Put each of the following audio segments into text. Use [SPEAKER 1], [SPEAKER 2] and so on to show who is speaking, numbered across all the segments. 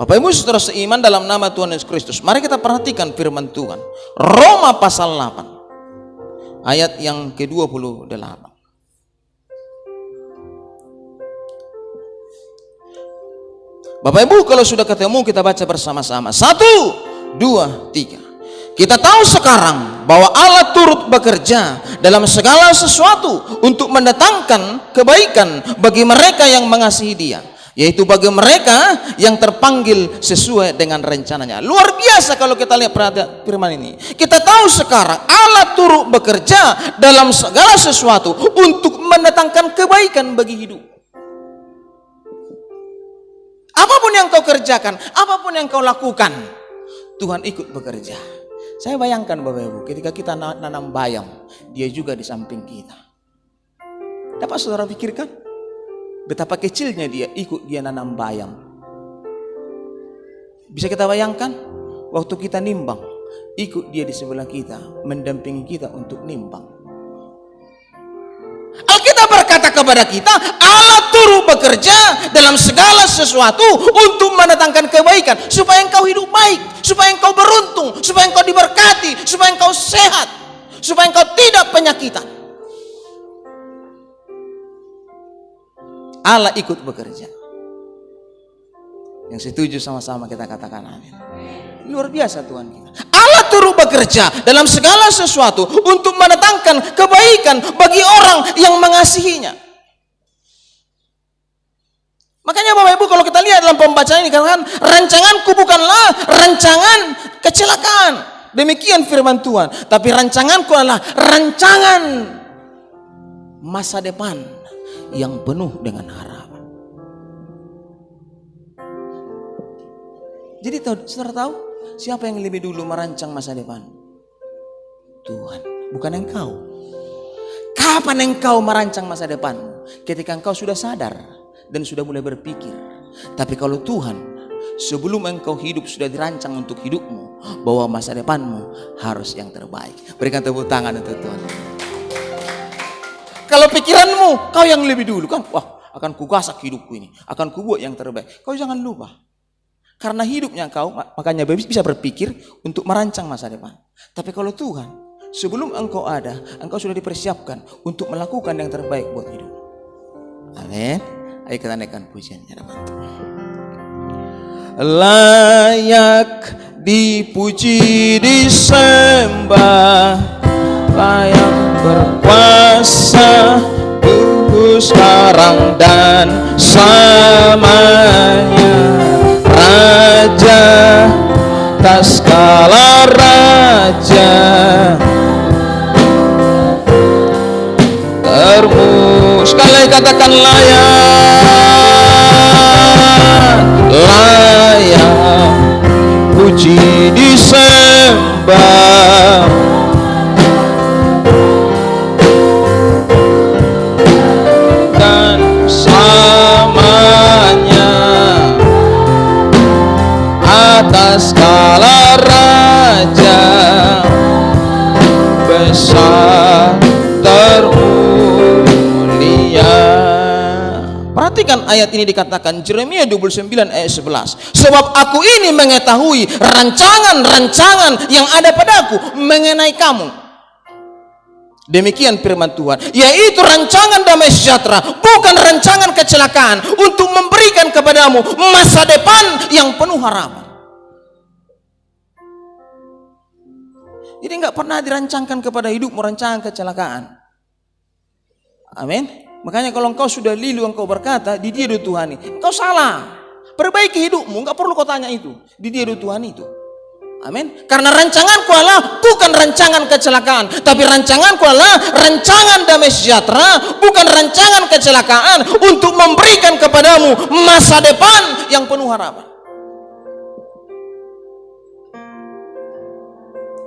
[SPEAKER 1] Bapak Ibu saudara seiman dalam nama Tuhan Yesus Kristus, mari kita perhatikan firman Tuhan. Roma pasal 8 ayat yang ke-28. Bapak Ibu kalau sudah ketemu kita baca bersama-sama. 1, 2, 3. Kita tahu sekarang bahwa Allah turut bekerja dalam segala sesuatu untuk mendatangkan kebaikan bagi mereka yang mengasihi Dia, yaitu bagi mereka yang terpanggil sesuai dengan rencananya. Luar biasa kalau kita lihat pada firman ini. Kita tahu sekarang Allah turut bekerja dalam segala sesuatu untuk mendatangkan kebaikan bagi hidup. Apapun yang kau kerjakan, apapun yang kau lakukan, Tuhan ikut bekerja. Saya bayangkan Bapak Ibu, ketika kita nanam bayam, Dia juga di samping kita. Dapat saudara pikirkan? Betapa kecilnya dia nanam bayam. Bisa kita bayangkan? Waktu kita nimbang, ikut Dia di sebelah kita, mendampingi kita untuk nimbang. Alkitab berkata kepada kita, Allah turut bekerja dalam segala sesuatu untuk mendatangkan kebaikan, supaya engkau hidup baik, supaya engkau beruntung, supaya engkau diberkati, supaya engkau sehat, supaya engkau tidak penyakitan. Allah ikut bekerja. Yang setuju sama-sama kita katakan amin. Luar biasa Tuhan kita. Allah turut bekerja dalam segala sesuatu untuk mendatangkan kebaikan bagi orang yang mengasihinya. Makanya Bapak Ibu kalau kita lihat dalam pembacaan ini katakan, rancanganku bukanlah rancangan kecelakaan. Demikian firman Tuhan. Tapi rancanganku adalah rancangan masa depan yang penuh dengan harapan. Jadi saudara tahu siapa yang lebih dulu merancang masa depan? Tuhan, bukan engkau. Kapan engkau merancang masa depanmu? Ketika engkau sudah sadar dan sudah mulai berpikir. Tapi kalau Tuhan, sebelum engkau hidup sudah dirancang untuk hidupmu, bahwa masa depanmu harus yang terbaik. Berikan tepuk tangan untuk Tuhan. Kalau pikiranmu, kau yang lebih dulu kan, wah akan kugasak hidupku ini, akan kubuat yang terbaik. Kau jangan lupa. Karena hidupnya kau, makanya bisa berpikir untuk merancang masa depan. Tapi kalau Tuhan, sebelum engkau ada, engkau sudah dipersiapkan untuk melakukan yang terbaik buat hidup. Amin. Ayo kita naikkan pujiannya dalam Tuhan. Layak dipuji disembah, layak berkuasa dulu sekarang dan selamanya. Raja tas skala raja, sekali katakan layak puji disembah, dan selamanya atas skala raja besar termulia. Perhatikan ayat ini dikatakan Yeremia 29 ayat 11. Sebab aku ini mengetahui rancangan-rancangan yang ada padaku mengenai kamu. Demikian firman Tuhan, yaitu rancangan damai sejahtera, bukan rancangan kecelakaan, untuk memberikan kepadamu masa depan yang penuh harapan. Jadi enggak pernah dirancangkan kepada hidupmu rancangan kecelakaan. Amin. Makanya kalau engkau sudah lilu, engkau berkata di Dia ada Tuhan ini, engkau salah. Perbaiki hidupmu, enggak perlu kau tanya itu. Di Dia ada Tuhan itu. Amin. Karena rancanganku adalah bukan rancangan kecelakaan, tapi rancanganku adalah rancangan damai sejahtera, bukan rancangan kecelakaan, untuk memberikan kepadamu masa depan yang penuh harapan.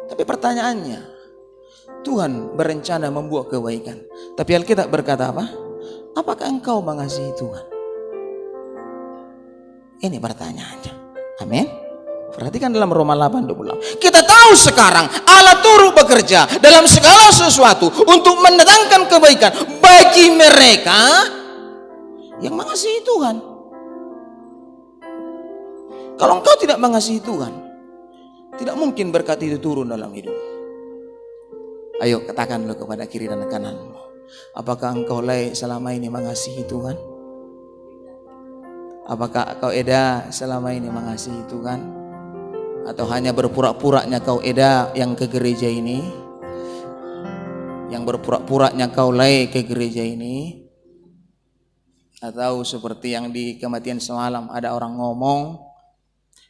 [SPEAKER 1] Tapi pertanyaannya, Tuhan berencana membuat kebaikan, tapi Alkitab berkata apa? Apakah engkau mengasihi Tuhan? Ini pertanyaannya. Amin. Perhatikan dalam Roma 8:28. Kita tahu sekarang Allah turut bekerja dalam segala sesuatu untuk mendatangkan kebaikan bagi mereka yang mengasihi Tuhan. Kalau engkau tidak mengasihi Tuhan, tidak mungkin berkat itu turun dalam hidup. Ayo katakan lo kepada kiri dan kananmu, apakah engkau selama ini mengasihi Tuhan? Apakah kau selama ini mengasihi Tuhan? Atau hanya berpura-puranya kau yang ke gereja ini? Yang berpura-puranya kau ke gereja ini? Atau seperti yang di kematian semalam ada orang ngomong,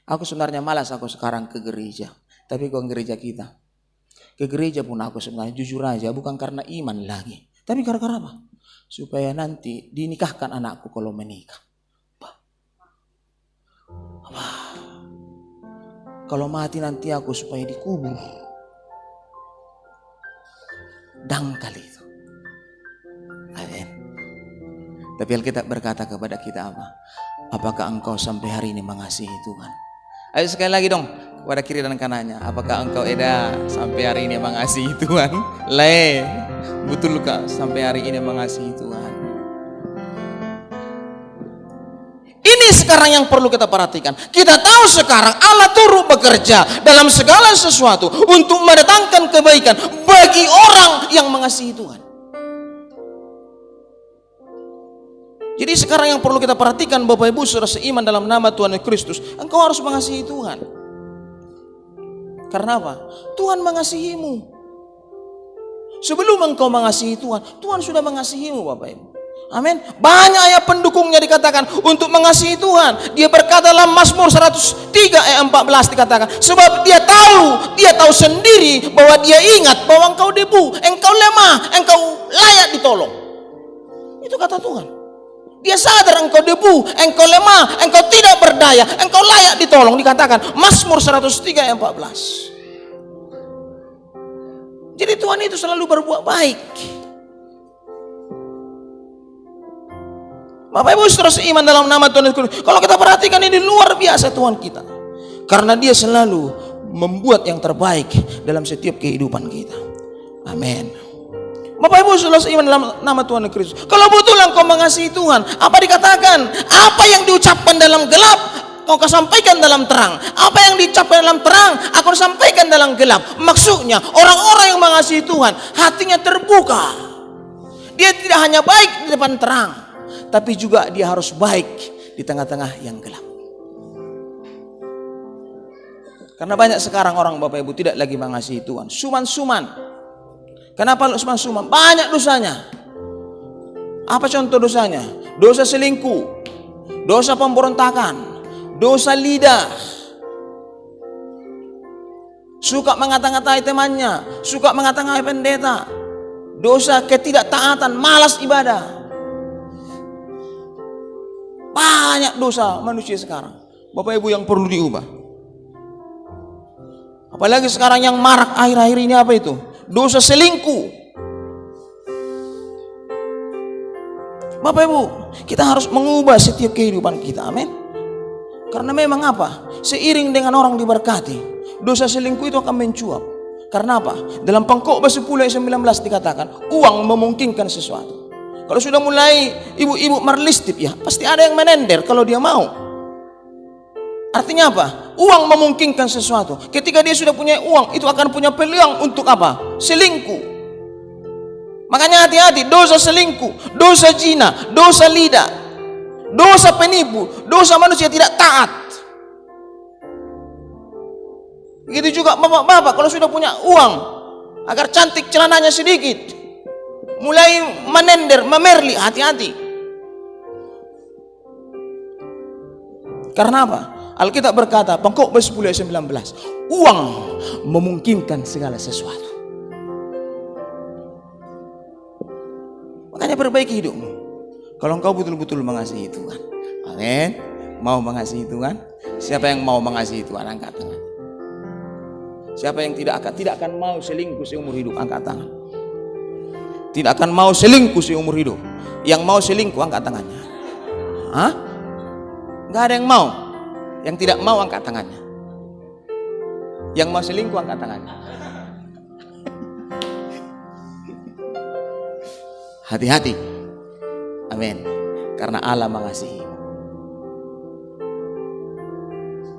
[SPEAKER 1] aku sebenarnya malas aku sekarang ke gereja. Tapi kau gereja kita, ke gereja pun aku sebenarnya jujur aja bukan karena iman lagi, tapi gara-gara apa? Supaya nanti dinikahkan anakku kalau menikah. Kalau mati nanti aku supaya dikubur. Dangkal itu. Amin. Tapi Alkitab berkata kepada kita apa? Apakah engkau sampai hari ini mengasihi Tuhan? Ayo sekali lagi dong kepada kiri dan kanannya. Apakah engkau sampai hari ini mengasihi Tuhan? Betul kah sampai hari ini mengasihi Tuhan? Ini sekarang yang perlu kita perhatikan. Kita tahu sekarang Allah turut bekerja dalam segala sesuatu untuk mendatangkan kebaikan bagi orang yang mengasihi Tuhan. Jadi sekarang yang perlu kita perhatikan Bapak Ibu Saudara seiman dalam nama Tuhan Kristus, engkau harus mengasihi Tuhan. Karena apa? Tuhan mengasihimu. Sebelum engkau mengasihi Tuhan, Tuhan sudah mengasihimu Bapak Ibu. Amin. Banyak ayat pendukungnya dikatakan untuk mengasihi Tuhan. Dia berkata dalam Mazmur 103 ayat 14 dikatakan, sebab dia tahu sendiri bahwa dia ingat bahwa engkau debu, engkau lemah, engkau layak ditolong. Itu kata Tuhan. Dia sadar engkau debu, engkau lemah, engkau tidak berdaya, engkau layak ditolong. Dikatakan Mazmur 103 ayat 14. Jadi Tuhan itu selalu berbuat baik. Bapak Ibu Saudara seiman dalam nama Tuhan Yesus. Kalau kita perhatikan ini luar biasa Tuhan kita. Karena dia selalu membuat yang terbaik dalam setiap kehidupan kita. Amin. Bapak Ibu Saudara seiman dalam nama Tuhan Kristus. Kalau betul engkau mengasihi Tuhan, apa dikatakan? Apa yang diucapkan dalam gelap, kau sampaikan dalam terang. Apa yang diucapkan dalam terang, aku sampaikan dalam gelap. Maksudnya orang-orang yang mengasihi Tuhan, hatinya terbuka. Dia tidak hanya baik di depan terang, tapi juga dia harus baik di tengah-tengah yang gelap. Karena banyak sekarang orang Bapak Ibu tidak lagi mengasihi Tuhan. Suman-suman. Kenapa suman-suman? Banyak dosanya. Apa contoh dosanya? Dosa selingkuh, dosa pemberontakan, dosa lidah, suka mengata-ngatai temannya, suka mengata-ngatai pendeta, dosa ketidaktaatan, malas ibadah. Banyak dosa manusia sekarang Bapak Ibu yang perlu diubah. Apalagi sekarang yang marak akhir-akhir ini apa itu? Dosa selingkuh. Bapak Ibu, kita harus mengubah setiap kehidupan kita. Amin. Karena memang apa? Seiring dengan orang diberkati, dosa selingkuh itu akan mencuap. Karena apa? Dalam Pengkhotbah 10 ayat 19 dikatakan, uang memungkinkan sesuatu. Kalau sudah mulai ibu-ibu merlistip, ya pasti ada yang menender kalau dia mau. Artinya apa? Uang memungkinkan sesuatu. Ketika dia sudah punya uang, itu akan punya peluang untuk apa? Selingkuh. Makanya hati-hati, dosa selingkuh, dosa zina, dosa lidah, dosa penipu, dosa manusia tidak taat. Begitu juga bapak-bapak kalau sudah punya uang, agar cantik celananya sedikit, mulai menender, memerli, hati-hati. Karena apa? Alkitab berkata, Pengkhotbah 10 ayat 19, uang memungkinkan segala sesuatu. Makanya perbaiki hidupmu. Kalau engkau betul-betul mengasihi Tuhan. Amin. Mau mengasihi Tuhan? Siapa yang mau mengasihi Tuhan? Angkat tangan. Siapa yang tidak akan mau selingkuh seumur hidup? Angkat tangan. Tidak akan mau selingkuh seumur hidup. Yang mau selingkuh angkat tangannya. Hah? Gak ada yang mau. Yang tidak mau angkat tangannya. Yang mau selingkuh angkat tangannya. Hati-hati. Amin. Karena Allah mengasihi.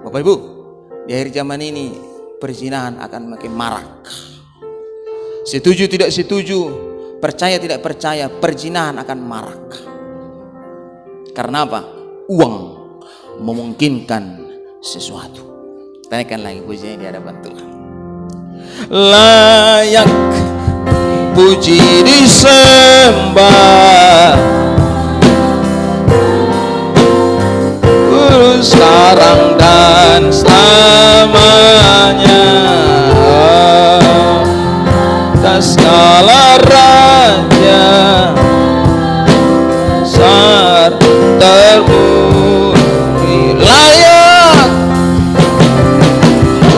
[SPEAKER 1] Bapak Ibu, di akhir zaman ini perzinahan akan makin marak. Setuju tidak setuju, percaya tidak percaya, perzinahan akan marak. Karena apa? Uang memungkinkan sesuatu. Tanyakan lagi pujinya di hadapan Tuhan. Layak puji disembah sekarang dan selamanya, atas segala raja besar terpuji. Layak,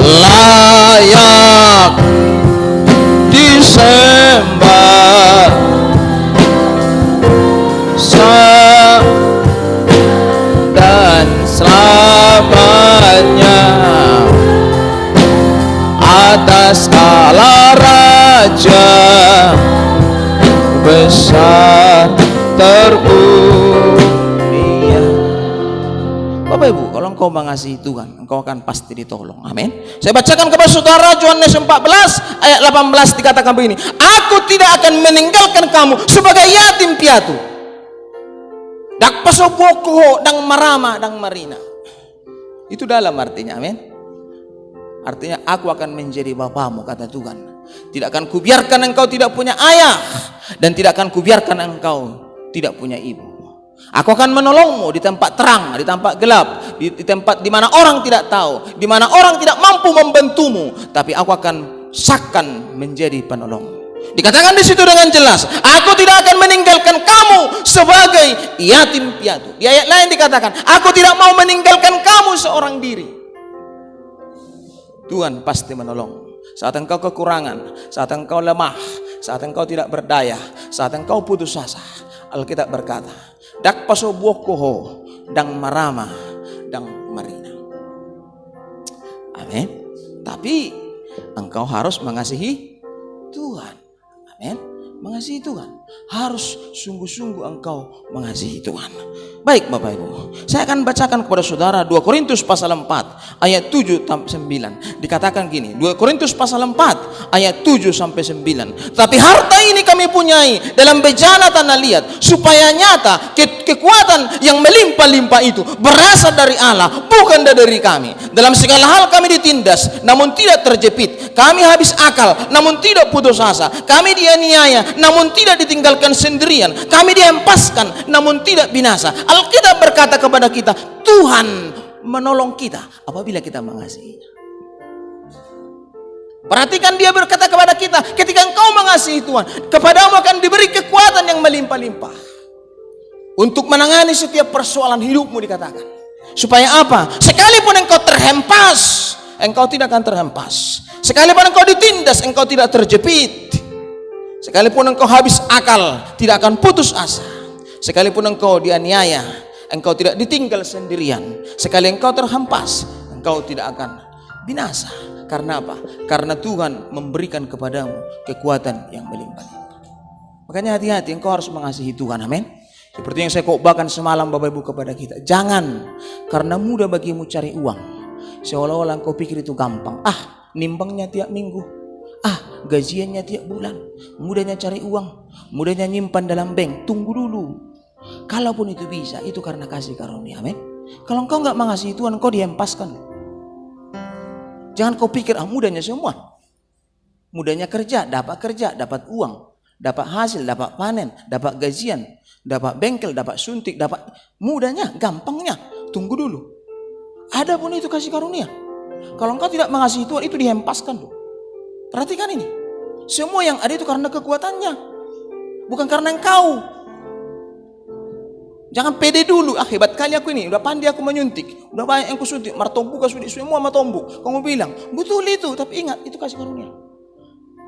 [SPEAKER 1] layak disembah dan selamanya, atas segala raja besar terpuji. Bapak Ibu, kalau engkau mengasihi Tuhan, engkau akan pasti ditolong. Amin. Saya bacakan kepada saudara Yohanes 14 ayat 18, dikatakan begini, aku tidak akan meninggalkan kamu sebagai yatim piatu. Dak pasoboko dang marama dang marina. Itu dalam artinya, amin. Artinya aku akan menjadi bapamu, kata Tuhan. Tidak akan kubiarkan engkau tidak punya ayah, dan tidak akan kubiarkan engkau tidak punya ibu. Aku akan menolongmu di tempat terang, di tempat gelap, di tempat di mana orang tidak tahu, di mana orang tidak mampu membantumu, tapi aku akan sakkan menjadi penolongmu. Dikatakan di situ dengan jelas, aku tidak akan meninggalkan kamu sebagai yatim piatu. Di ayat lain dikatakan, aku tidak mau meninggalkan kamu seorang diri. Tuhan pasti menolong. Saat engkau kekurangan, saat engkau lemah, saat engkau tidak berdaya, saat engkau putus asa, Alkitab berkata, dak pasobokoho dang marama dang marina. Amin. Tapi engkau harus mengasihi Tuhan. Amin. Mengasihi Tuhan. Harus sungguh-sungguh engkau mengasihi Tuhan. Baik Bapak Ibu, saya akan bacakan kepada saudara 2 Korintus pasal 4 ayat 7 sampai 9. Dikatakan gini, 2 Korintus pasal 4 ayat 7 sampai 9. Tapi harta ini kami punyai dalam bejana tanah liat, supaya nyata kekuatan yang melimpah-limpah itu berasal dari Allah, bukan dari kami. Dalam segala hal kami ditindas, namun tidak terjepit. Kami habis akal, namun tidak putus asa. Kami dianiaya, namun tidak ditinggalkan sendirian. Kami dihempaskan, namun tidak binasa. Alkitab berkata kepada kita, Tuhan menolong kita apabila kita mengasihinya. Perhatikan, dia berkata kepada kita, ketika engkau mengasihi Tuhan, kepadamu akan diberi kekuatan yang melimpah-limpah untuk menangani setiap persoalan hidupmu, dikatakan. Supaya apa? Sekalipun engkau terhempas, engkau tidak akan terhempas. Sekalipun engkau ditindas, engkau tidak terjepit. Sekalipun engkau habis akal, tidak akan putus asa. Sekalipun engkau dianiaya, engkau tidak ditinggal sendirian. Sekali engkau terhempas, engkau tidak akan binasa. Karena apa? Karena Tuhan memberikan kepadamu kekuatan yang melimpah-limpah. Makanya hati-hati, engkau harus mengasihi Tuhan. Amin. Seperti yang saya khotbahkan semalam Bapak Ibu kepada kita, jangan karena mudah bagimu cari uang, seolah-olah engkau pikir itu gampang. Nimbangnya tiap minggu, gajiannya tiap bulan, mudahnya cari uang, mudahnya nyimpan dalam bank. Tunggu dulu. Kalaupun itu bisa, itu karena kasih karunia. Amin. Kalau engkau nggak mengasihi Tuhan, engkau dihempaskan. Jangan kau pikir mudahnya semua. Mudahnya kerja, dapat uang, dapat hasil, dapat panen, dapat gajian, dapat bengkel, dapat suntik, dapat mudahnya, gampangnya. Tunggu dulu. Ada pun itu kasih karunia. Kalau engkau tidak mengasihi Tuhan, itu dihempaskan tuh. Perhatikan ini. Semua yang ada itu karena kekuatannya, bukan karena engkau. Jangan pede dulu. Hebat kali aku ini, udah pandai aku menyuntik, udah banyak yang kusuntik, martombu kasuntik semua martombu. Kamu bilang betul itu, tapi ingat itu kasih karunia.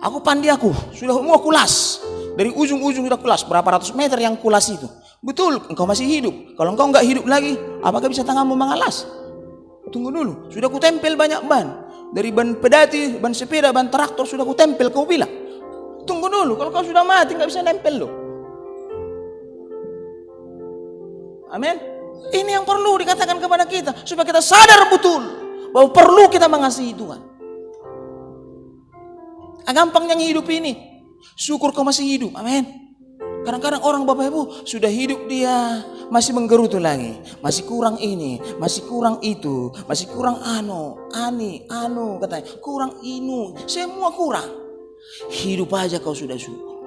[SPEAKER 1] Aku pandai, aku sudah semua kulas, dari ujung-ujung sudah kulas, berapa ratus meter yang kulas itu. Betul, engkau masih hidup. Kalau engkau nggak hidup lagi, apakah bisa tanganmu mengalas? Tunggu dulu, sudah kutempel banyak ban, dari ban pedati, ban sepeda, ban traktor sudah kutempel. Kau bilang tunggu dulu, kalau kau sudah mati nggak bisa nempel loh. Amin. Ini yang perlu dikatakan kepada kita supaya kita sadar betul bahwa perlu kita mengasihi Tuhan. Gampangnya hidup ini, syukur kau masih hidup, amin. Kadang-kadang orang Bapak Ibu sudah hidup dia masih menggerutu lagi, masih kurang ini, masih kurang itu, masih kurang anu katanya, kurang inu, semua kurang. Hidup aja kau sudah syukur.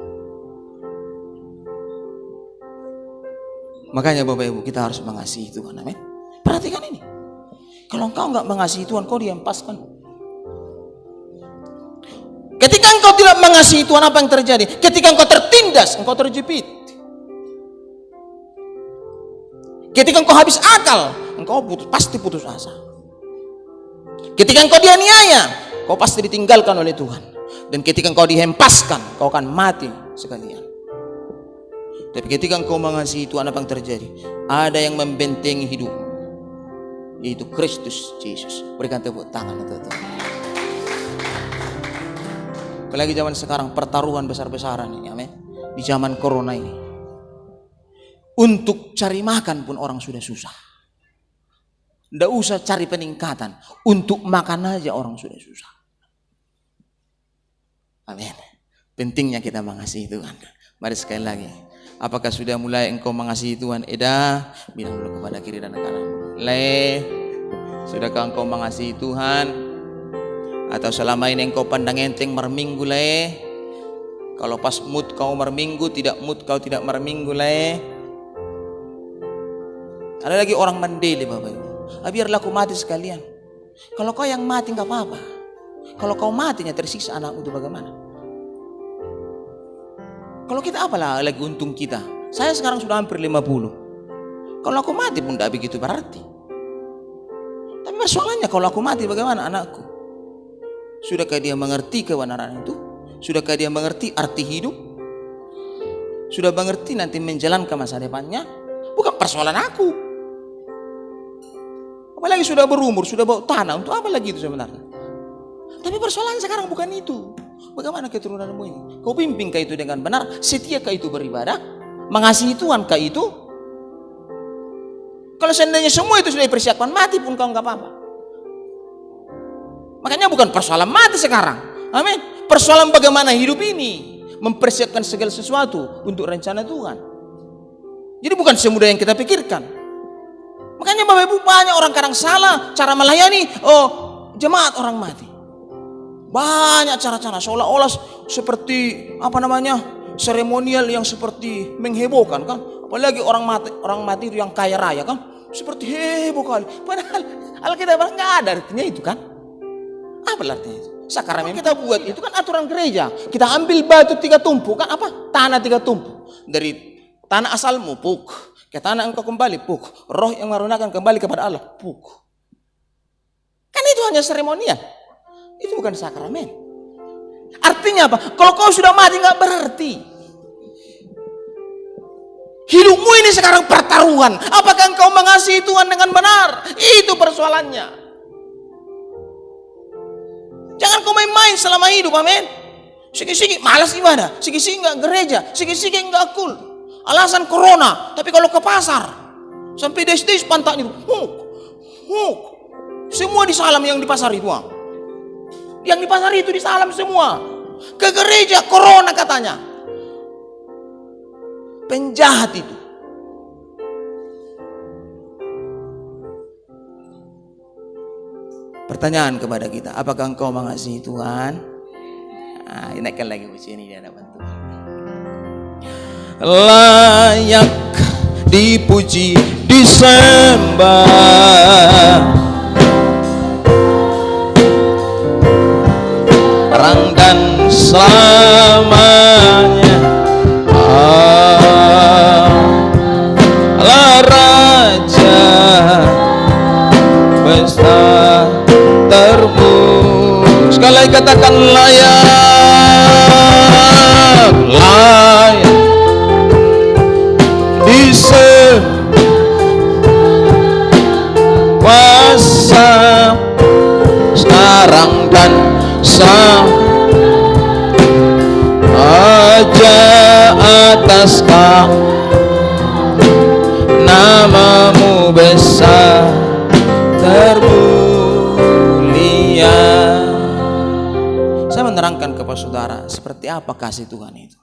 [SPEAKER 1] Makanya Bapak Ibu kita harus mengasihi Tuhan, amin. Perhatikan ini, kalau engkau nggak mengasihi Tuhan, kau dihempaskan. Ketika engkau tidak mengasihi Tuhan, apa yang terjadi? Ketika engkau tertindas, engkau terjepit. Ketika engkau habis akal, engkau pasti putus asa. Ketika engkau dianiaya, kau pasti ditinggalkan oleh Tuhan. Dan ketika engkau dihempaskan, kau akan mati sekalian. Tapi ketika engkau mengasihi Tuhan, apa yang terjadi? Ada yang membentengi hidup, yaitu Kristus Yesus. Berikan tepuk tangan untuk Tuhan. Apalagi zaman sekarang pertaruhan besar-besaran ini, amin. Di zaman corona ini, untuk cari makan pun orang sudah susah. Tidak usah cari peningkatan, untuk makan aja orang sudah susah. Amin. Pentingnya kita mengasihi Tuhan. Mari sekali lagi, apakah sudah mulai engkau mengasihi Tuhan? Eda, bilang dulu kepada kiri dan kanan. Sudahkah engkau mengasihi Tuhan? Atau selama ini engkau pandang enteng merminggu le? Kalau pas mood kau merminggu, tidak mood kau tidak merminggu le? Ada lagi orang mandele Bapak Ibu. Biarlah aku mati sekalian. Kalau kau yang mati nggak apa-apa. Kalau kau matinya tersiksa anakmu itu bagaimana? Kalau kita apalah lagi untung kita. Saya sekarang sudah hampir 50. Kalau aku mati pun tidak begitu berarti. Tapi persoalannya kalau aku mati bagaimana anakku? Sudahkah dia mengerti kebenaran itu? Sudahkah dia mengerti arti hidup? Sudah mengerti nanti menjalankan masa depannya? Bukan persoalan aku. Apalagi sudah berumur, sudah bawa tanah, untuk apa lagi itu sebenarnya? Tapi persoalan sekarang bukan itu. Bagaimana keturunanmu ini? Kau pimpingkah itu dengan benar? Setiakah itu beribadah? Mengasihi Tuhankah itu? Kalau seandainya semua itu sudah dipersiapkan, mati pun kau nggak apa-apa. Makanya bukan persoalan mati sekarang, amin. Persoalan bagaimana hidup ini mempersiapkan segala sesuatu untuk rencana Tuhan. Jadi bukan semudah yang kita pikirkan. Makanya Bapak Ibu banyak orang kadang salah cara melayani jemaat orang mati. Banyak cara-cara seolah-olah seperti seremonial yang seperti menghebohkan kan. Apalagi orang mati itu yang kaya raya kan, seperti heboh kali. Padahal Alkitab nggak ada artinya itu kan. Apa artinya itu? Sekarang yang kita buat itu kan aturan gereja. Kita ambil batu 3 tumpuk kan tanah 3 tumpuk. Dari tanah asalmu puk, ke tanah engkau kembali puk. Roh yang merunakan kembali kepada Allah puk. Kan itu hanya seremonial. Itu bukan sakramen. Artinya apa? Kalau kau sudah mati nggak berarti. Hidupmu ini sekarang pertaruhan. Apakah engkau mengasihi Tuhan dengan benar? Itu persoalannya. Jangan kau main-main selama hidup, amin. Sikit-sikit malas ibadah, sikit-sikit enggak gereja, sikit-sikit enggak cool. Alasan corona, tapi kalau ke pasar sampai des-des pantat itu, semua disalam yang di pasar itu. Yang di pasar itu disalam semua. Ke gereja corona katanya. Penjahat itu. Pertanyaan kepada kita, apakah engkau mengasihi Tuhan? Naikkan lagi puji ini di hadapan Tuhan. Layak dipuji, disembah, rang dan selamanya. Allah Raja besar termu. Sekali lagi katakan layak, layak kuasa sekarang dan aja atas namamu besar termu. Bapak Saudara, seperti apa kasih Tuhan itu?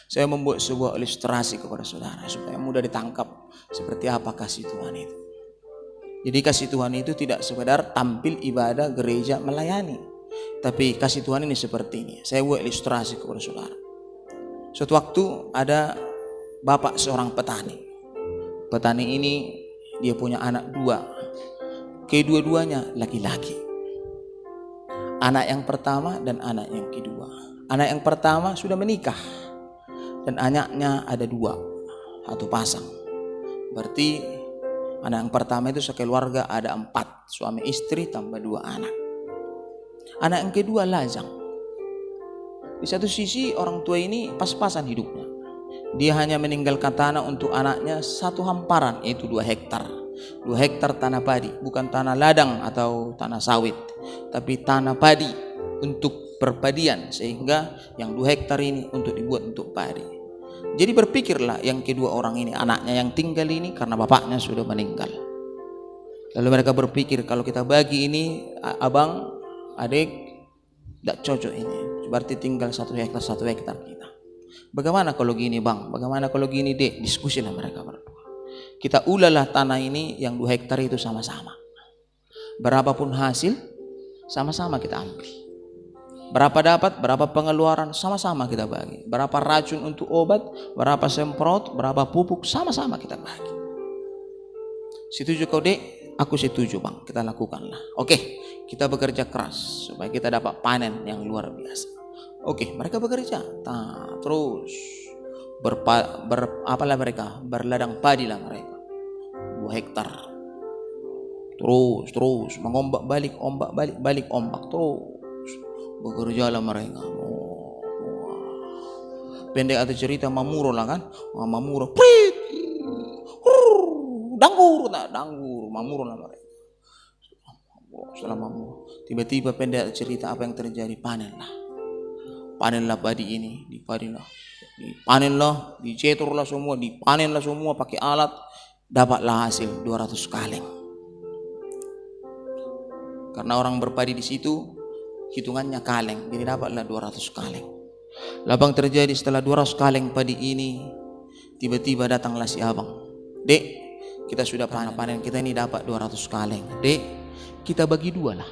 [SPEAKER 1] Saya membuat sebuah ilustrasi kepada saudara supaya mudah ditangkap seperti apa kasih Tuhan itu. Jadi kasih Tuhan itu tidak sekedar tampil ibadah gereja melayani, tapi kasih Tuhan ini seperti ini. Saya buat ilustrasi kepada saudara. Suatu waktu ada bapak seorang petani. Petani ini dia punya anak dua. Kedua-duanya laki-laki. Anak yang pertama dan anak yang kedua. Anak yang pertama sudah menikah dan anaknya ada dua, satu pasang. Berarti anak yang pertama itu sekeluarga ada 4, suami istri tambah 2 anak. Anak yang kedua lajang. Di satu sisi orang tua ini pas-pasan hidupnya. Dia hanya meninggalkan tanah untuk anaknya 1 hamparan, yaitu 2 hektar. 2 hektar tanah padi, bukan tanah ladang atau tanah sawit, tapi tanah padi untuk perpadian, sehingga yang 2 hektar ini untuk dibuat untuk padi. Jadi berpikirlah yang kedua orang ini, anaknya yang tinggal ini karena bapaknya sudah meninggal. Lalu mereka berpikir kalau kita bagi ini abang, adik, tidak cocok ini. Berarti tinggal 1 hektar kita. Bagaimana kalau gini bang? Bagaimana kalau gini dek? Diskusilah mereka berdua. Kita ulalah tanah ini yang 2 hektar itu sama-sama. Berapapun hasil, sama-sama kita ambil. Berapa dapat, berapa pengeluaran, sama-sama kita bagi. Berapa racun untuk obat, berapa semprot, berapa pupuk, sama-sama kita bagi. Setuju kau dek? Aku setuju bang, kita lakukanlah. Oke, kita bekerja keras supaya kita dapat panen yang luar biasa. Oke, mereka bekerja. Terus apalah mereka? Berladang padi lah mereka. 2 hektar. Terus mengombak balik, ombak terus. Bekerjalah mereka. Pendek atau cerita Mamuro lah kan? Mamuro. Danggur. Mamuro lah mereka. Setelah Mamuro. Tiba-tiba pendek cerita apa yang terjadi, panenlah padi ini, dipanenlah, diceturlah semua, dipanenlah semua pakai alat, dapatlah hasil 200 kaleng. Karena orang berpadi di situ hitungannya kaleng, jadi dapatlah 200 kaleng. Labang terjadi setelah 200 kaleng padi ini, tiba-tiba datanglah si abang. Dek, kita sudah panen kita ini dapat 200 kaleng. Dek, kita bagi 2 lah.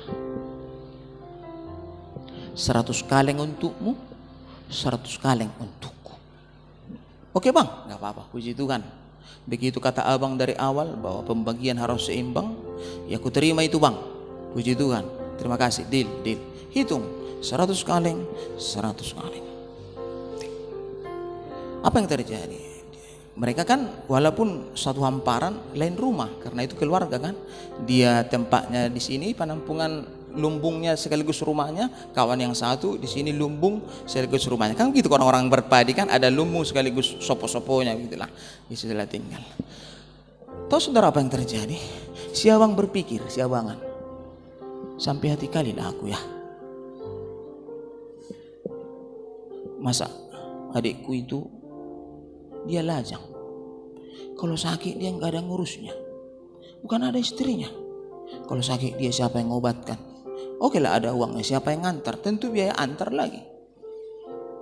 [SPEAKER 1] 100 kaleng untukmu, 100 kaleng untukku. Oke bang, gak apa-apa, puji Tuhan. Begitu kata abang dari awal bahwa pembagian harus seimbang, ya aku terima itu bang. Puji Tuhan, terima kasih, deal. Hitung 100 kaleng, 100 kaleng. Apa yang terjadi? Mereka kan walaupun 1 hamparan lain rumah, karena itu keluarga kan. Dia tempatnya di sini penampungan lumbungnya sekaligus rumahnya, kawan yang satu di sini lumbung sekaligus rumahnya. Kan gitu orang-orang berpadi kan, ada lumbung sekaligus sopo-soponya gitulah. Istilah tinggal. Tahu saudara apa yang terjadi? Si abang berpikir, si abangan, sampai hati kali lah aku ya. Masa adikku itu dia lajang. Kalau sakit dia nggak ada ngurusnya. Bukan ada istrinya. Kalau sakit dia siapa yang ngobatkan? Oke lah ada uangnya, siapa yang ngantar? Tentu biaya antar lagi.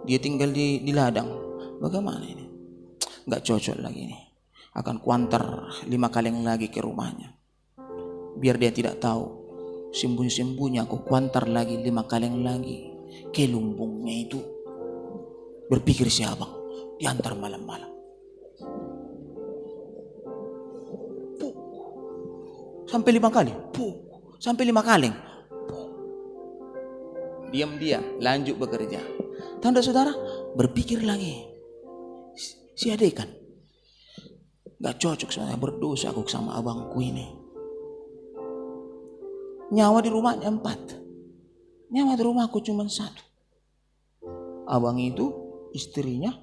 [SPEAKER 1] Dia tinggal di ladang. Bagaimana ini? Nggak cocok lagi nih. Akan kuantar 5 kaleng lagi ke rumahnya. Biar dia tidak tahu. Sembunyi-sembunyi aku kuantar lagi 5 kaleng lagi ke lumbungnya itu. Berpikir si abang, diantar malam-malam. Sampai 5 kali. Sampai 5 kaleng. Diam dia, lanjut bekerja. Tanda saudara, berpikir lagi. Si adik kan, gak cocok sebenarnya, berdosa aku sama abangku ini. Nyawa di rumahnya 4. Nyawa di rumahku cuma 1. Abang itu, istrinya,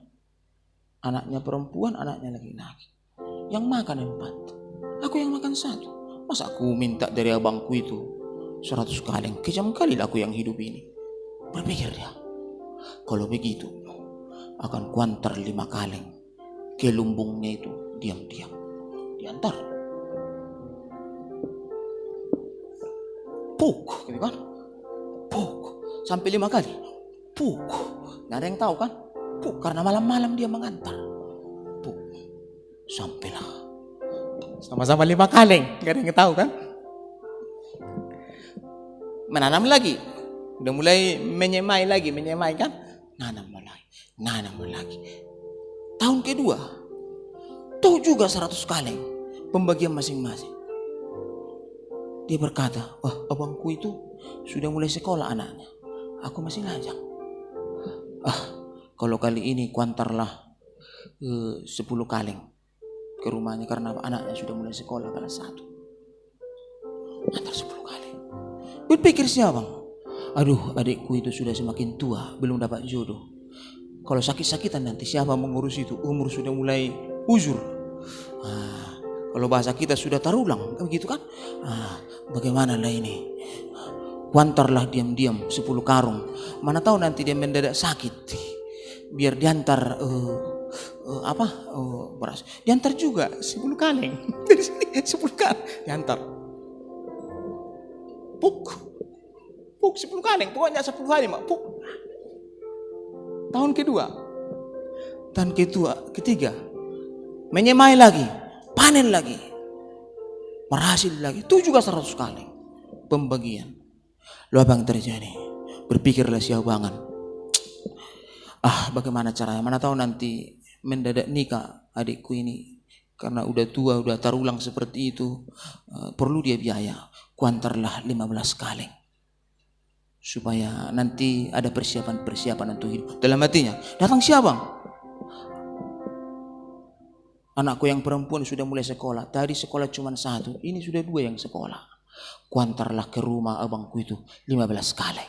[SPEAKER 1] anaknya perempuan, anaknya laki-laki. Yang makan 4. Aku yang makan 1. Masa aku minta dari abangku itu 100 kaleng? Kejam kali lah aku yang hidup ini. Berpikir dia, kalau begitu akan kuantar 5 kaleng ke lumbungnya itu diam-diam. Diantar. Puk, gitu kan? Puk, sampai 5 kali. Puk. Nggak ada yang tahu kan? Puk, karena malam-malam dia mengantar. Puk. Sampailah. Sama-sama 5 kaleng. Nggak ada yang tahu kan? Menanam lagi. Udah mulai menyemai kan? Nanam lagi. Tahun kedua, tuh juga 100 kaleng. Pembagian masing-masing. Dia berkata, wah abangku itu sudah mulai sekolah anaknya. Aku masih lajang. Kalau kali ini kuantarlah 10 kaleng ke rumahnya karena anaknya sudah mulai sekolah kelas 1. Antar 10 kaleng. Berpikir siapa? Aduh, adikku itu sudah semakin tua, belum dapat jodoh. Kalau sakit-sakitan nanti siapa mengurus itu? Umur sudah mulai uzur. Kalau bahasa kita sudah tarulang, begitu kan? Bagaimana lah ini? Kuantarlah diam-diam 10 karung. Mana tahu nanti dia mendadak sakit. Biar diantar beras. Diantar juga 10 kaleng. Dari sini 10 kaleng diantar. Puk 10 kaleng, pokoknya 10 kaleng mak. Puk. Tahun kedua, ketiga, menyemai lagi, panen lagi, berhasil lagi, itu juga 100 kaleng pembagian. Lalu apa yang terjadi? Berpikirlah si abangan, bagaimana caranya? Mana tahu nanti mendadak nikah adikku ini, karena udah tua, udah tarulang seperti itu, perlu dia biaya. Kuantarlah 15 kaleng. Supaya nanti ada persiapan untuk hidup. Dalam hatinya, datang siapa? Anakku yang perempuan sudah mulai sekolah. Tadi sekolah cuma 1, ini sudah 2 yang sekolah. Kuantarlah ke rumah abangku itu 15 kaleng.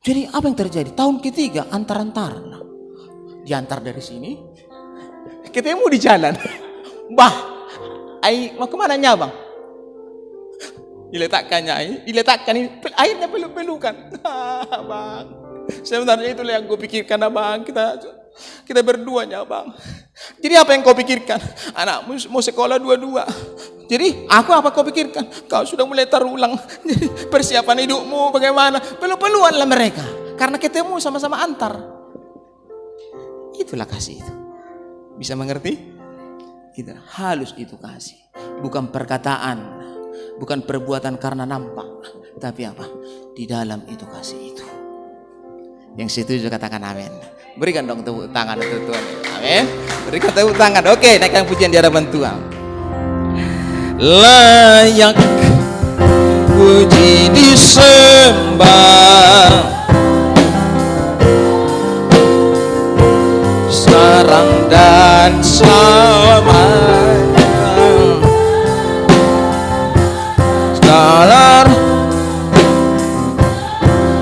[SPEAKER 1] Jadi apa yang terjadi? Tahun ketiga antar-antar. Diantar dari sini, ketemu di jalan. Mau kemana bang? Diletakkan airnya peluk-pelukan. Bang, sebenarnya itulah yang gue pikirkan abang, kita berduanya bang. Jadi apa yang kau pikirkan? Anakmu mau sekolah 2. Jadi apa kau pikirkan? Kau sudah mulai tarulang. Jadi persiapan hidupmu bagaimana? Peluk-pelukanlah mereka, karena ketemu sama-sama antar. Itulah kasih itu. Bisa mengerti? Itu halus, itu kasih, bukan perkataan. Bukan perbuatan karena nampak, tapi apa? Di dalam itu kasih itu. Yang setuju katakan amin. Berikan dong tepuk tangan untuk Tuhan. Amin. Berikan tepuk tangan. Oke, naikkan pujian di hadapan Tuhan. Layak puji disembah sekarang dan selamanya.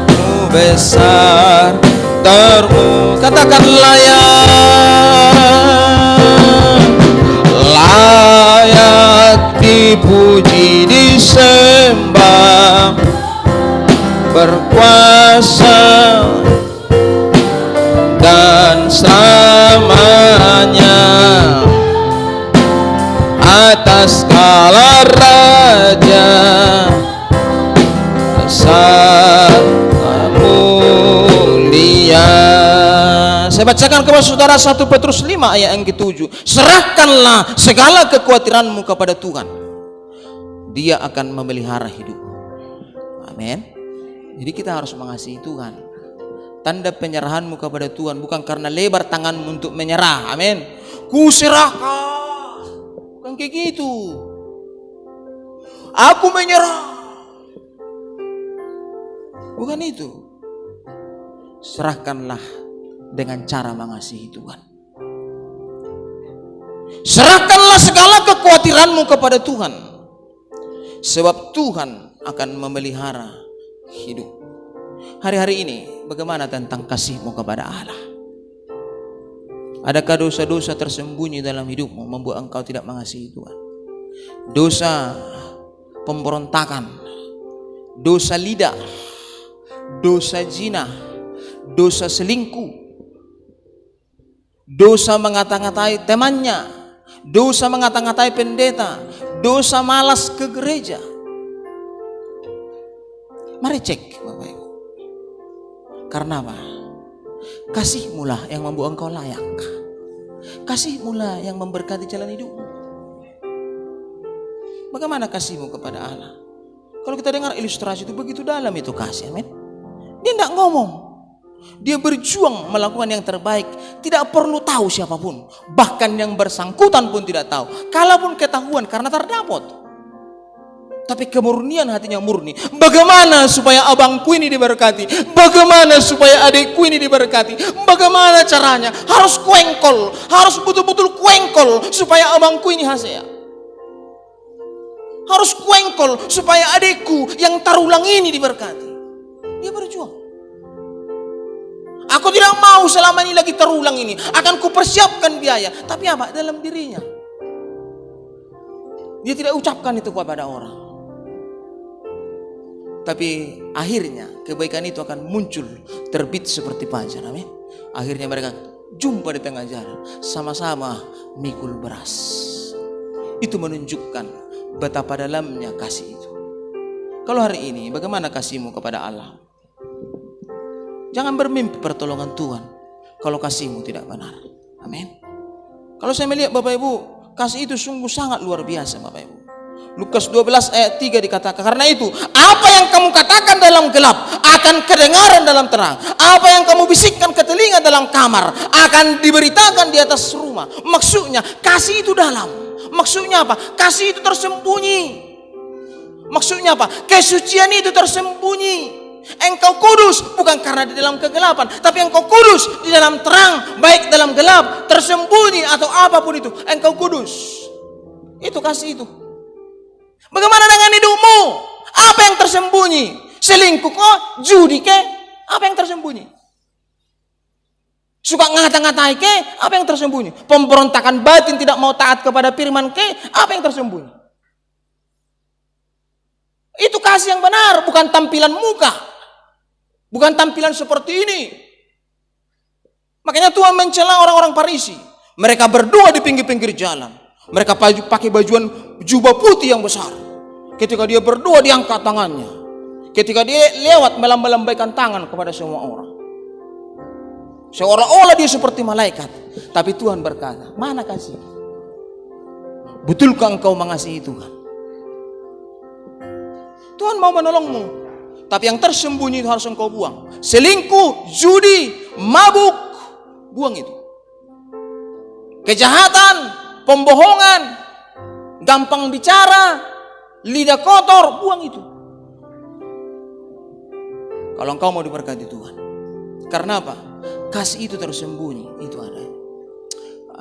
[SPEAKER 1] Mu besar termu, katakan layak dipuji disembah, berkuasa dan selamanya atas segala raja, besar mulia. Saya bacakan kepada saudara 1 Petrus 5 ayat yang ke-7. Serahkanlah segala kekhawatiranmu kepada Tuhan, Dia akan memelihara hidupmu. Amin. Jadi kita harus mengasihi Tuhan. Tanda penyerahanmu kepada Tuhan bukan karena lebar tanganmu untuk menyerah. Amin. Ku serahkan, bukan kayak gitu. Aku menyerah, bukan itu. Serahkanlah dengan cara mengasihi Tuhan. Serahkanlah segala kekhawatiranmu kepada Tuhan, sebab Tuhan akan memelihara hidup. Hari-hari ini bagaimana tentang kasihmu kepada Allah? Adakah dosa-dosa tersembunyi dalam hidupmu membuat engkau tidak mengasihi Tuhan? Dosa pemberontakan, dosa lidah, dosa zina, dosa selingkuh, dosa mengata-ngatai temannya, dosa mengata-ngatai pendeta, dosa malas ke gereja. Mari cek Bapak Ibu. Karena apa? Kasihmulah yang membuat engkau layak. Kasihmulah yang memberkati jalan hidupmu. Bagaimana kasihmu kepada Allah? Kalau kita dengar ilustrasi itu begitu dalam itu kasih, amin. Dia tidak ngomong, dia berjuang melakukan yang terbaik, tidak perlu tahu siapapun, bahkan yang bersangkutan pun tidak tahu. Kalaupun ketahuan karena terdapat, tapi kemurnian hatinya murni. Bagaimana supaya abangku ini diberkati? Bagaimana supaya adikku ini diberkati? Bagaimana caranya? Harus kuengkol, harus betul-betul kuengkol supaya abangku ini hasil. Harus kuengkol supaya adikku yang tarulang ini diberkati. Dia berjuang. Aku tidak mau selama ini lagi terulang ini. Akan kupersiapkan biaya. Tapi apa? Dalam dirinya. Dia tidak ucapkan itu kepada orang. Tapi akhirnya kebaikan itu akan muncul, terbit seperti fajar. Amin. Akhirnya mereka jumpa di tengah jalan, sama-sama mikul beras. Itu menunjukkan betapa dalamnya kasih itu. Kalau hari ini bagaimana kasihmu kepada Allah? Jangan bermimpi pertolongan Tuhan kalau kasihmu tidak benar. Amin. Kalau saya melihat Bapak Ibu, kasih itu sungguh sangat luar biasa Bapak Ibu. Lukas 12 ayat 3 dikatakan, karena itu apa yang kamu katakan dalam gelap akan kedengaran dalam terang. Apa yang kamu bisikkan ke telinga dalam kamar akan diberitakan di atas rumah. Maksudnya kasih itu dalam. Maksudnya apa? Kasih itu tersembunyi. Maksudnya apa? Kesucian itu tersembunyi. Engkau kudus bukan karena di dalam kegelapan, tapi engkau kudus di dalam terang, baik dalam gelap, tersembunyi atau apapun itu. Engkau kudus. Itu kasih itu. Bagaimana dengan hidupmu? Apa yang tersembunyi? Selingkuh kok? Judi ke? Apa yang tersembunyi? Suka ngata-ngatai ke? Apa yang tersembunyi? Pemberontakan batin, tidak mau taat kepada firman ke? Apa yang tersembunyi? Itu kasih yang benar, bukan tampilan muka. Bukan tampilan seperti ini. Makanya Tuhan mencela orang-orang Farisi. Mereka berdua di pinggir-pinggir jalan. Mereka pakai bajuan jubah putih yang besar. Ketika dia berdua diangkat tangannya. Ketika dia lewat melambaikan tangan kepada semua orang. Seolah-olah dia seperti malaikat. Tapi Tuhan berkata, mana kasih? Betulkah engkau mengasihi Tuhan? Tuhan mau menolongmu. Tapi yang tersembunyi itu harus engkau buang. Selingkuh, judi, mabuk, buang itu. Kejahatan, pembohongan, gampang bicara, lidah kotor, buang itu. Kalau engkau mau diberkati Tuhan. Karena apa? Kasih itu tersembunyi, itu ada.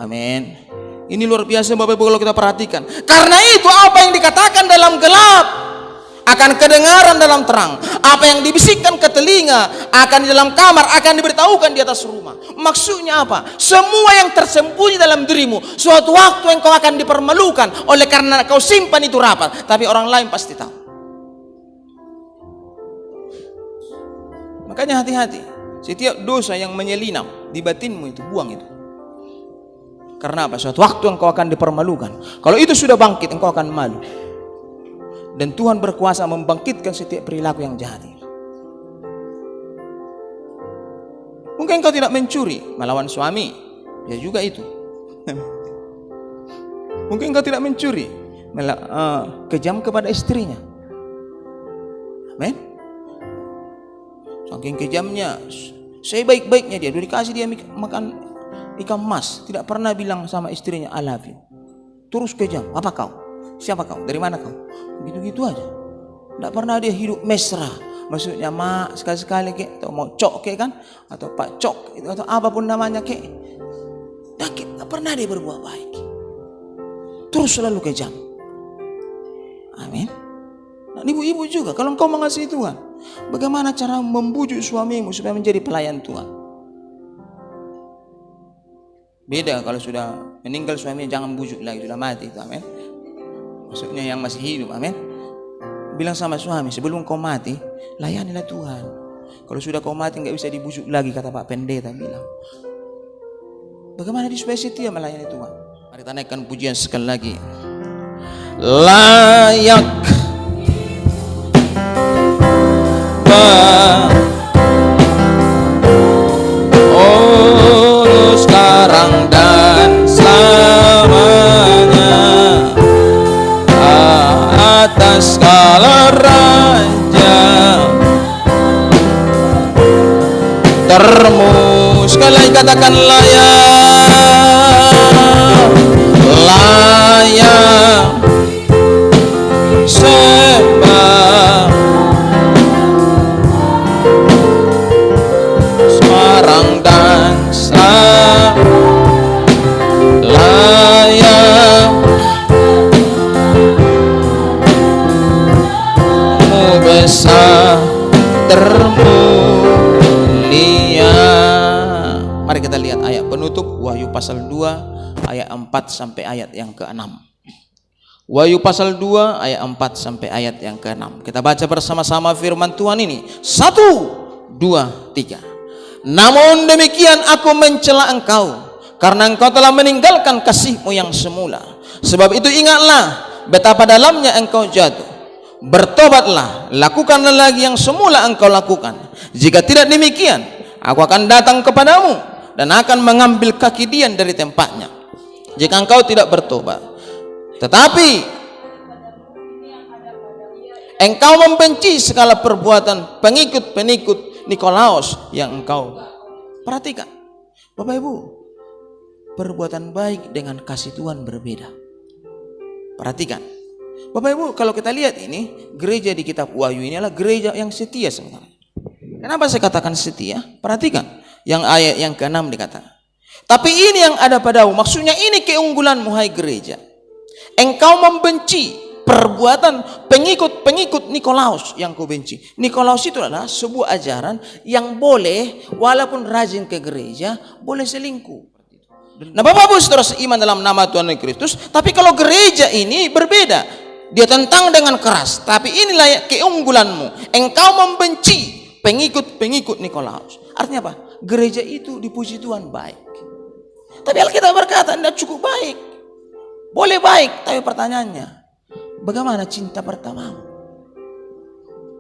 [SPEAKER 1] Amin. Ini luar biasa Bapak Ibu kalau kita perhatikan. Karena itu apa yang dikatakan dalam gelap akan kedengaran dalam terang. Apa yang dibisikkan ke telinga akan di dalam kamar, akan diberitahukan di atas rumah. Maksudnya apa? Semua yang tersembunyi dalam dirimu, suatu waktu engkau akan dipermalukan oleh karena kau simpan itu rapat, tapi orang lain pasti tahu. Makanya hati-hati. Setiap dosa yang menyelinap di batinmu itu, buang itu. Karena apa? Suatu waktu engkau akan dipermalukan. Kalau itu sudah bangkit, engkau akan malu. Dan Tuhan berkuasa membangkitkan setiap perilaku yang jahat. Mungkin engkau tidak mencuri, melawan suami, ya juga itu. Mungkin engkau tidak mencuri, kejam kepada istrinya. Amin. Saking kejamnya, saya baik-baiknya dia, udah dikasih dia makan ikan mas, tidak pernah bilang sama istrinya I love you. Terus kejam, apa kau? Siapa kau? Dari mana kau? Gitu-gitu aja. Tidak pernah dia hidup mesra. Maksudnya mak sekali-sekali ke, atau mau cok ke kan, atau pak cok atau apapun namanya ke. Tidak pernah dia berbuat baik. Terus selalu kejam. Amin. Nah, ibu-ibu juga, kalau engkau mengasihi Tuhan, bagaimana cara membujuk suamimu supaya menjadi pelayan Tuhan? Beda kalau sudah meninggal suaminya, jangan bujuk lagi, sudah mati itu, amin. Maksudnya yang masih hidup, amin. Bilang sama suami, sebelum kau mati, layanilah Tuhan. Kalau sudah kau mati nggak bisa dibujuk lagi, kata Pak Pendeta bilang. Bagaimana dia supaya setia melayani Tuhan? Mari kita naikkan pujian sekali lagi. Layak ayat 4 sampai ayat yang ke-6. Wahyu pasal 2 ayat 4 sampai ayat yang ke-6. Kita baca bersama-sama firman Tuhan ini. 1, 2, 3. Namun demikian aku mencela engkau, karena engkau telah meninggalkan kasihmu yang semula. Sebab itu ingatlah betapa dalamnya engkau jatuh. Bertobatlah, lakukanlah lagi yang semula engkau lakukan. Jika tidak demikian, aku akan datang kepadamu dan akan mengambil kaki Dian dari tempatnya, jika engkau tidak bertobat. Tetapi engkau membenci segala perbuatan pengikut-pengikut Nikolaus yang engkau. Perhatikan Bapak Ibu, perbuatan baik dengan kasih Tuhan berbeda. Perhatikan Bapak Ibu, kalau kita lihat ini, gereja di kitab Wahyu ini adalah gereja yang setia sebenarnya. Kenapa saya katakan setia? Perhatikan yang ayat yang ke-6 dikatakan, tapi ini yang ada padamu, maksudnya ini keunggulanmu hai gereja. Engkau membenci perbuatan pengikut-pengikut Nikolaus yang kau benci. Nikolaus itu adalah sebuah ajaran yang boleh, walaupun rajin ke gereja, boleh selingkuh. Nah Bapak Ibu saudara seiman dalam nama Tuhan Kristus, tapi kalau gereja ini berbeda, dia tentang dengan keras, tapi inilah keunggulanmu, engkau membenci pengikut-pengikut Nikolaus. Artinya apa? Gereja itu dipuji Tuhan baik, tapi Alkitab berkata tidak cukup baik. Boleh baik, tapi pertanyaannya, bagaimana cinta pertamamu?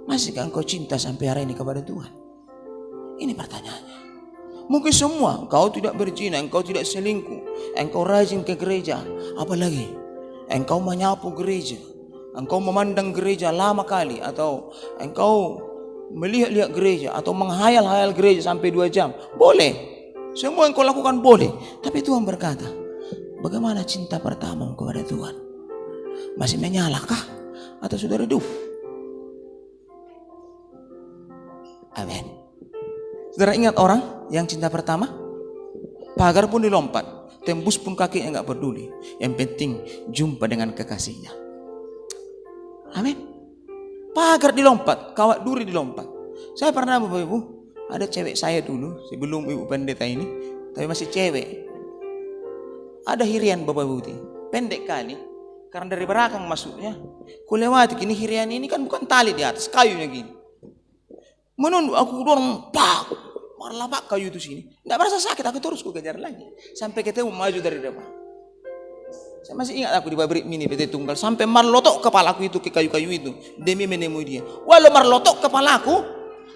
[SPEAKER 1] Masihkah engkau cinta sampai hari ini kepada Tuhan? Ini pertanyaannya. Mungkin semua, engkau tidak berzina, engkau tidak selingkuh, engkau rajin ke gereja, apalagi engkau menyapu gereja, engkau memandang gereja lama kali, atau engkau melihat-lihat gereja, atau menghayal-hayal gereja sampai 2 jam. Boleh, semua yang kau lakukan boleh. Tapi Tuhan berkata, bagaimana cinta pertamamu kepada Tuhan? Masih menyalakah atau sudah redup? Amin. Saudara ingat orang yang cinta pertama? Pagar pun dilompat, tembus pun kakinya enggak peduli. Yang penting jumpa dengan kekasihnya. Amin. Pagar dilompat, kawat duri dilompat. Saya pernah Bapak Ibu, ada cewek saya dulu sebelum Ibu Pendeta ini, tapi masih cewek. Ada hirian Bapak Ibu, pendek kali, karena dari belakang masuknya. Ku lewati gini, hirian ini kan bukan tali di atas, kayunya gini. Menunduk, aku dorong, pak, marlabak kayu itu sini. Tidak merasa sakit, aku terus ku kejar lagi sampai ketemu maju dari depan. Saya masih ingat aku di pabrik mini PT Tunggal, sampai marlotok kepalaku itu ke kayu-kayu itu demi menemui dia. Walau marlotok kepalaku,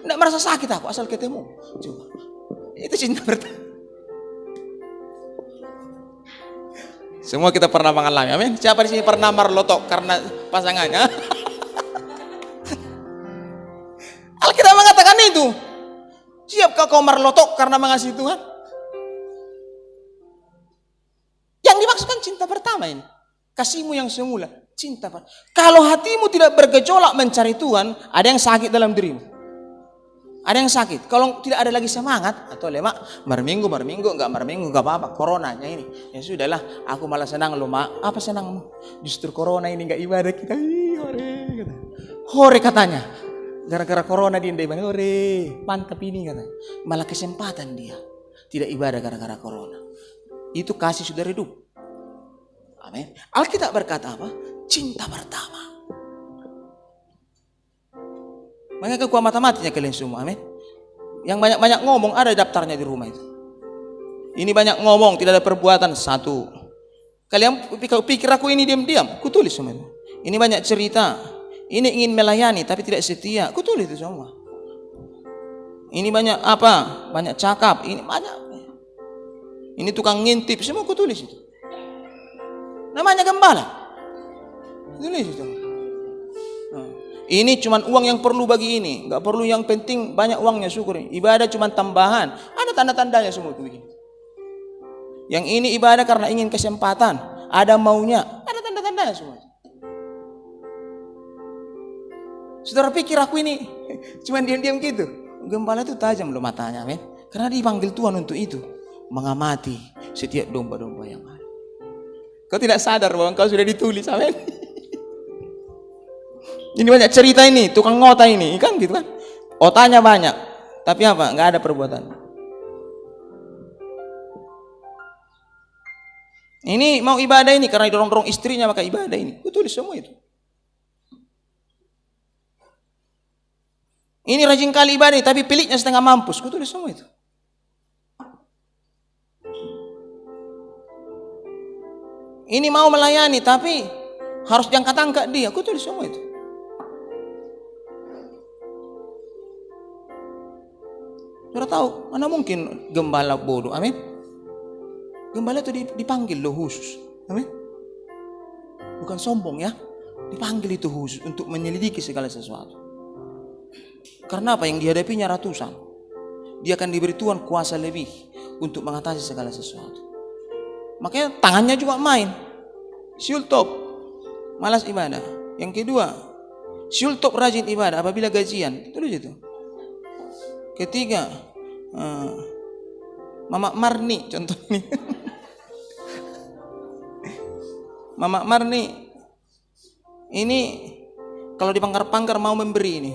[SPEAKER 1] tidak merasa sakit aku asal ketemu. Coba, itu cinta pertama. Semua kita pernah mengalami, amin. Siapa di sini pernah marlotok karena pasangannya? Alkitab mengatakan itu. Siapkah kau marlotok karena mengasihi Tuhan? Yang dimaksudkan cinta pertama ini, kasihmu yang semula, cinta pertama. Kalau hatimu tidak bergejolak mencari Tuhan, ada yang sakit dalam dirimu. Ada yang sakit. Kalau tidak ada lagi semangat atau lemak, marminggu enggak apa-apa. Coronanya ini, ya sudahlah. Aku malah senang loh mak. Apa senangmu? Justru corona ini enggak ibadah kita. Hore katanya. Gara-gara corona dia tidak ibadah. Hore, mantap ini katanya. Malah kesempatan dia tidak ibadah gara-gara corona. Itu kasih sudah redup. Amin. Alkitab berkata apa? Cinta pertama. Makanya kekuatan matematiknya kalian semua, amin. Yang banyak-banyak ngomong ada daftarnya di rumah itu. Ini banyak ngomong, tidak ada perbuatan, 1. Kalian pikir aku ini diam-diam, ku tulis semua itu. Ini banyak cerita, ini ingin melayani tapi tidak setia, ku tulis itu semua. Ini banyak apa? Banyak cakap, ini banyak. Ini tukang ngintip, semua ku tulis itu. Namanya gembala. Tulis itu. Ini cuma uang yang perlu bagi ini, nggak perlu yang penting banyak uangnya, syukur. Ibadah cuma tambahan, ada tanda-tandanya semua itu begini. Yang ini ibadah karena ingin kesempatan, ada maunya, ada tanda-tandanya semua. Saudara pikir aku ini cuma diam-diam gitu? Gembala itu tajam loh matanya, men. Karena dipanggil Tuhan untuk itu, mengamati setiap domba-domba yang ada. Kau tidak sadar bahwa kau sudah ditulis, amin. Ini banyak cerita ini, tukang ngota ini, kan gitu kan? Otanya banyak, tapi apa? Nggak ada perbuatan. Ini mau ibadah ini karena dorong-dorong istrinya maka ibadah ini. Aku tulis semua itu. Ini rajin kali ibadah tapi peliknya setengah mampus. Aku tulis semua itu. Ini mau melayani tapi harus diangkat-angkat dia. Aku tulis semua itu. Sudah tahu, mana mungkin gembala bodoh. Amin. Gembala itu dipanggil loh khusus. Amin. Bukan sombong ya. Dipanggil itu khusus untuk menyelidiki segala sesuatu. Karena apa? Yang dihadapinya ratusan. Dia akan diberi Tuhan kuasa lebih untuk mengatasi segala sesuatu. Makanya tangannya juga main. Syultop, malas ibadah. Yang kedua, syultop rajin ibadah apabila gajian. Itu itu. Ketiga, Mama Marni contoh nih. Mama Marni ini kalau dipangkar-pangkar mau memberi ini.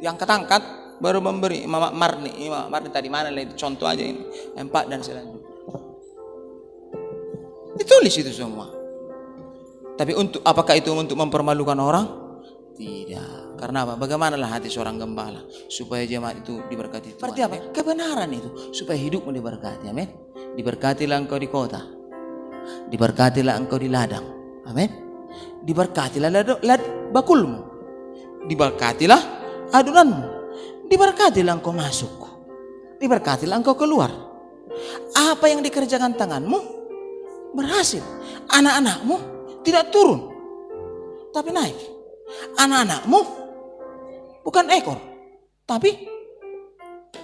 [SPEAKER 1] Diangkat-angkat baru memberi. Mama Marni, Mama Marni tadi mana lah itu contoh aja ini. 4 dan selanjutnya. Ditulis itu semua. Tapi untuk apakah itu untuk mempermalukan orang? Tidak. Karena apa? Bagaimanalah hati seorang gembala supaya jemaat itu diberkati Tuhan. Berarti apa? Kebenaran itu supaya hidupmu diberkati. Amin. Diberkatilah engkau di kota. Diberkatilah engkau di ladang. Amin. Diberkatilah bakulmu. Diberkatilah adunanmu. Diberkatilah engkau masuk. Diberkatilah engkau keluar. Apa yang dikerjakan tanganmu berhasil. Anak-anakmu tidak turun tapi naik. Anak-anakmu bukan ekor tapi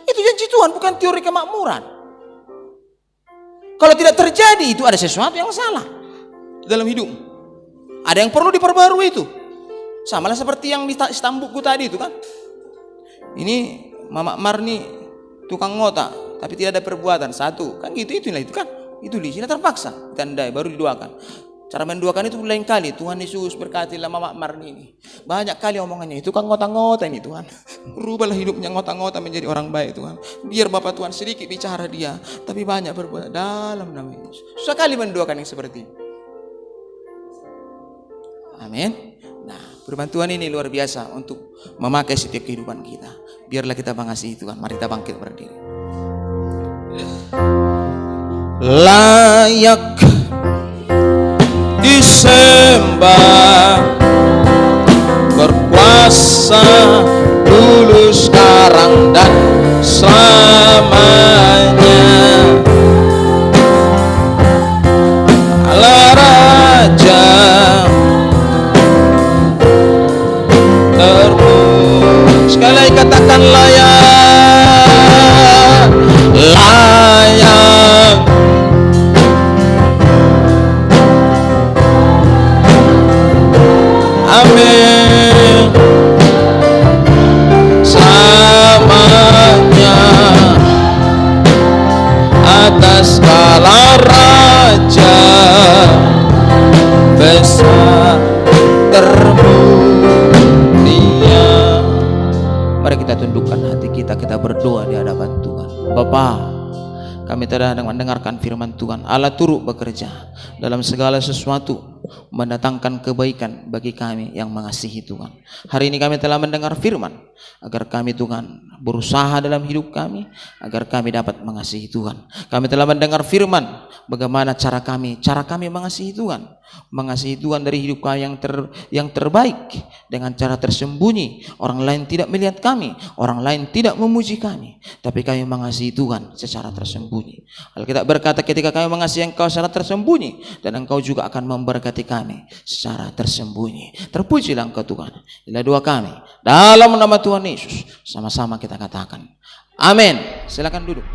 [SPEAKER 1] itu janji Tuhan, bukan teori kemakmuran. Kalau tidak terjadi itu ada sesuatu yang salah dalam hidup. Ada yang perlu diperbarui itu. Sama lah seperti yang di stambukku tadi itu kan. Ini Mama Marni tukang ngotak tapi tidak ada perbuatan. Satu kan gitu, itulah itu kan. Itu di sini terpaksa tandai baru didoakan. Cara mendoakan itu lain kali. Tuhan Yesus berkatilah Mama Marni ini. Banyak kali omongannya itu kan ngota-ngota ini Tuhan. Rubahlah hidupnya ngota-ngota menjadi orang baik Tuhan. Biar Bapak Tuhan sedikit bicara dia tapi banyak berbuat dalam nama Yesus. Susah kali mendoakan yang seperti ini. Amin. Nah, firman Tuhan ini luar biasa untuk memakai setiap kehidupan kita. Biarlah kita mengasihi Tuhan. Mari kita bangkit berdiri. Layak disembah, berkuasa dulu, sekarang dan selamanya. Allah Raja terpuji. Sekali lagi katakan layak, layak. Amin. Selamanya atas segala raja besar termulia. Mari kita tundukkan hati kita, kita berdoa di hadapan Tuhan. Bapa, kami telah mendengarkan firman Tuhan. Allah turut bekerja dalam segala sesuatu, mendatangkan kebaikan bagi kami yang mengasihi Tuhan. Hari ini kami telah mendengar firman agar kami Tuhan berusaha dalam hidup kami agar kami dapat mengasihi Tuhan. Kami telah mendengar firman bagaimana cara kami mengasihi Tuhan. Mengasihi Tuhan dari hidup kami yang terbaik dengan cara tersembunyi. Orang lain tidak melihat kami, orang lain tidak memuji kami, tapi kami mengasihi Tuhan secara tersembunyi. Alkitab berkata ketika kami mengasihi Engkau secara tersembunyi, dan Engkau juga akan memberkati kami secara tersembunyi. Terpujilah Engkau Tuhan. Inilah doa kami dalam nama Tuhan Yesus. Sama-sama kita katakan amin. Silakan duduk.